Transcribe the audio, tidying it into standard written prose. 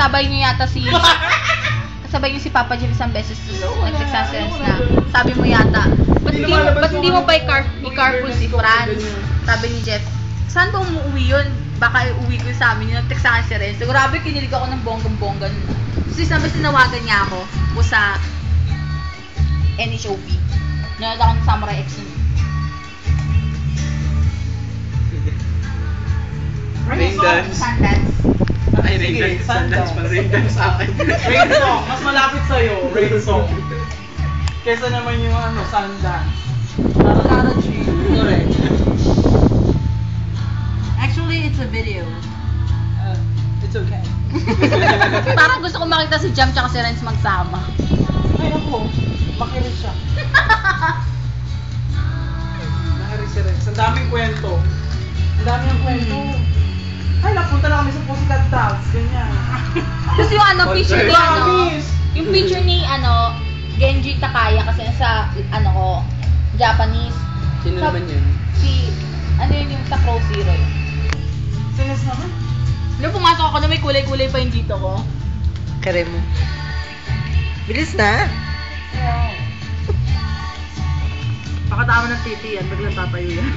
kasabay niyo yata si... Kasabay niyo si Papa Jeff isang beses nag-text na. Sabi mo yata, ba't hindi mo pa i-carpool si Franz? Sabi ni Jeff, saan ba umuwi yun? Baka uwi ko sa amin. Yung nag-text sa akin si Renzo. Grabe, kinilig ako ng bonggang-bongga nun. So, sabi sinawagan niya ako sa NHOP. Nanood ako ng Samurai X yun. Rain dance. Sundance. Ay, rain dance. Sundance pa. Rain dance sa akin. Rain song. Mas malapit sa'yo. Rain song. Kesa naman yung Sundance. Para G. Correct. Actually, it's a video. It's okay. Parang gusto ko makita si Jam tsaka si Renz magsama. Ay, ako. Makinig siya. Makinig si Rex. Ang daming kwento. Ang daming kwento. Ay, napunta na kami sa Pussycat Dolls. Ganyan. Tapos yung picture ni Promise! yung picture ni Genji Takaya kasi sa Japanese. Sino naman yun? Si yung sa Pro Zero yun. Sinis naman. Nung pumasok ako na may kulay-kulay pa yung dito ko. Kare mo. Bilis na. Pakatama ng titi yan, biglang tatayo yan.